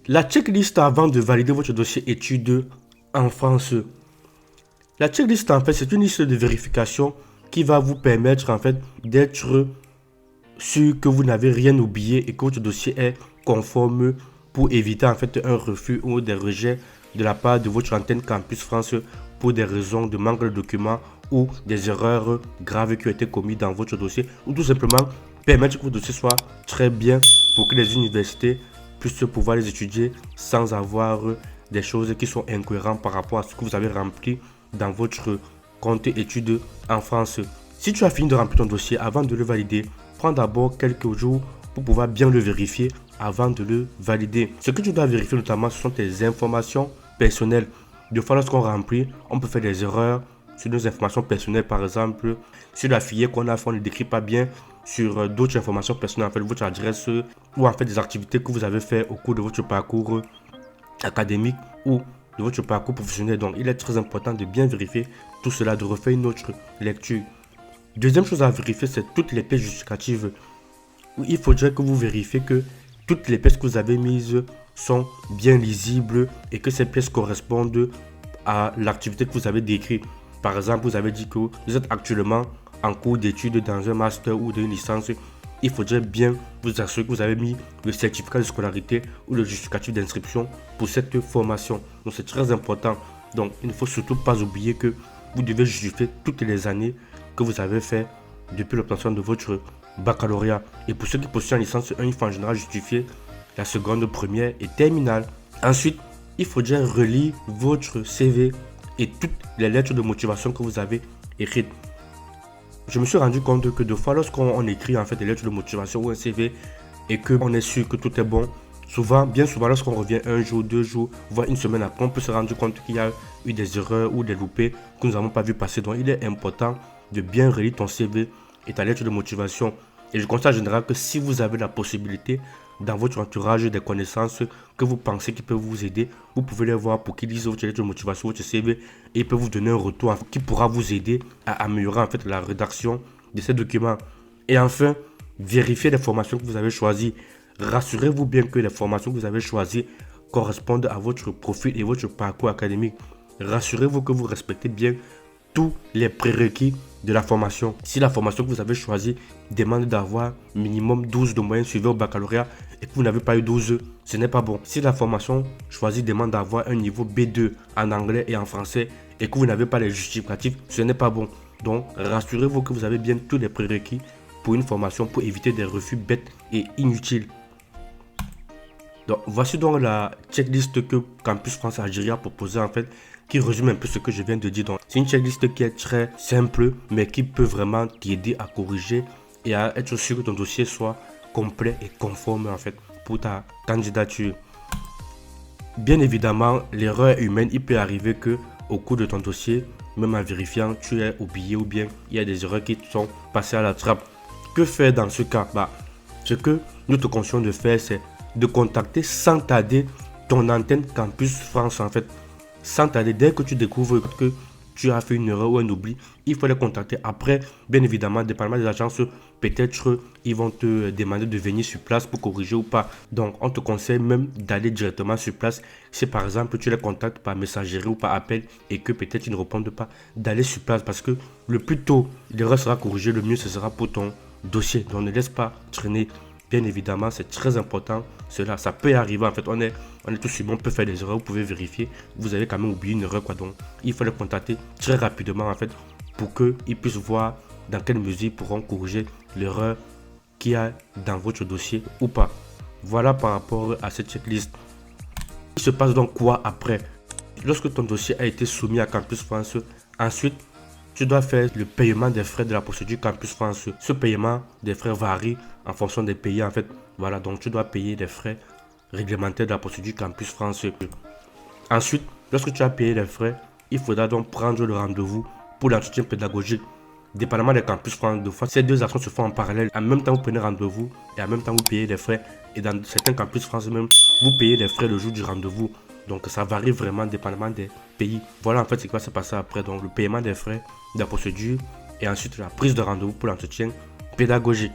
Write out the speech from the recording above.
La checklist avant de valider votre dossier études en France. La checklist, en fait, c'est une liste de vérification qui va vous permettre, en fait, d'être sûr que vous n'avez rien oublié et que votre dossier est conforme pour éviter, en fait, un refus ou des rejets de la part de votre antenne Campus France pour des raisons de manque de documents ou des erreurs graves qui ont été commises dans votre dossier, ou tout simplement permettre que votre dossier soit très bien pour que les universités puissent pouvoir les étudier sans avoir des choses qui sont incohérentes par rapport à ce que vous avez rempli dans votre compte études en France. Si tu as fini de remplir ton dossier, avant de le valider, prends d'abord quelques jours pour pouvoir bien le vérifier avant de le valider. Ce que tu dois vérifier notamment, ce sont tes informations personnelles. Des fois, lorsqu'on remplit, on peut faire des erreurs sur nos informations personnelles. Par exemple, sur la filière qu'on a fait, on ne décrit pas bien sur d'autres informations personnelles, en fait, votre adresse ou en fait des activités que vous avez fait au cours de votre parcours académique ou de votre parcours professionnel. Donc, il est très important de bien vérifier tout cela, de refaire une autre lecture. Deuxième chose à vérifier, c'est toutes les pièces justificatives. Il faudrait que vous vérifiez que toutes les pièces que vous avez mises sont bien lisibles et que ces pièces correspondent à l'activité que vous avez décrite. Par exemple, vous avez dit que vous êtes actuellement en cours d'études dans un master ou d'une licence. Il faudrait bien vous assurer que vous avez mis le certificat de scolarité ou le justificatif d'inscription pour cette formation. Donc c'est très important. Donc il ne faut surtout pas oublier que vous devez justifier toutes les années que vous avez fait depuis l'obtention de votre baccalauréat. Et pour ceux qui postulent en licence 1, il faut en général justifier la seconde, première et terminale. Ensuite, il faudrait relire votre CV et toutes les lettres de motivation que vous avez écrites. Je me suis rendu compte que deux fois, lorsqu'on écrit en fait des lettres de motivation ou un CV et qu'on est sûr que tout est bon, bien souvent, lorsqu'on revient un jour, 2 jours, voire une semaine après, on peut se rendre compte qu'il y a eu des erreurs ou des loupés que nous n'avons pas vu passer. Donc, il est important de bien relire ton CV et ta lettre de motivation. Et je constate en général que si vous avez la possibilité dans votre entourage des connaissances que vous pensez qui peuvent vous aider, vous pouvez les voir pour qu'ils lisent votre lettre de motivation, votre CV, et ils peuvent vous donner un retour qui pourra vous aider à améliorer en fait la rédaction de ces documents. Et enfin, vérifiez les formations que vous avez choisies. Rassurez-vous bien que les formations que vous avez choisies correspondent à votre profil et votre parcours académique. Rassurez-vous que vous respectez bien tous les prérequis de la formation. Si la formation que vous avez choisie demande d'avoir minimum 12 de moyenne suivie au baccalauréat et que vous n'avez pas eu 12, ce n'est pas bon. Si la formation choisie demande d'avoir un niveau B2 en anglais et en français et que vous n'avez pas les justificatifs, ce n'est pas bon. Donc, rassurez-vous que vous avez bien tous les prérequis pour une formation pour éviter des refus bêtes et inutiles. Donc, voici donc la checklist que Campus France Algérie a proposée en fait, qui résume un peu ce que je viens de dire. Donc, c'est une checklist qui est très simple, mais qui peut vraiment t'aider à corriger et à être sûr que ton dossier soit complet et conforme en fait pour ta candidature. Bien évidemment, l'erreur humaine, il peut arriver que au cours de ton dossier, même en vérifiant, tu aies oublié ou bien il y a des erreurs qui sont passées à la trappe. Que faire dans ce cas? Ce que nous te conseillons de faire, c'est de contacter sans tarder ton antenne Campus France en fait. Sans tarder, dès que tu découvres que tu as fait une erreur ou un oubli, il faut les contacter. Après, bien évidemment, dépendamment des agences, peut-être ils vont te demander de venir sur place pour corriger ou pas. Donc, on te conseille même d'aller directement sur place. Si par exemple, tu les contactes par messagerie ou par appel et que peut-être ils ne répondent pas, d'aller sur place parce que le plus tôt l'erreur sera corrigée, le mieux ce sera pour ton dossier. Donc, ne laisse pas traîner. Bien évidemment, c'est très important. Cela, ça peut arriver. En fait, on est tous humains, on peut faire des erreurs. Vous pouvez vérifier. Vous avez quand même oublié une erreur, quoi. Donc, il faut les contacter très rapidement, en fait, pour qu'ils puissent voir dans quelle mesure ils pourront corriger l'erreur qu'il y a dans votre dossier ou pas. Voilà par rapport à cette checklist. Il se passe donc quoi après? Lorsque ton dossier a été soumis à Campus France, ensuite, tu dois faire le paiement des frais de la procédure Campus France. Ce paiement des frais varie en fonction des pays en fait. Voilà, donc tu dois payer les frais réglementaires de la procédure Campus France. Ensuite, lorsque tu as payé les frais, il faudra donc prendre le rendez-vous pour l'entretien pédagogique. Dépendamment des Campus France, deux fois, ces deux actions se font en parallèle. En même temps, vous prenez rendez-vous et en même temps, vous payez les frais. Et dans certains Campus France même, vous payez les frais le jour du rendez-vous. Donc ça varie vraiment dépendamment des pays. Voilà en fait ce qui va se passer après. Donc le paiement des frais de la procédure et ensuite la prise de rendez-vous pour l'entretien pédagogique.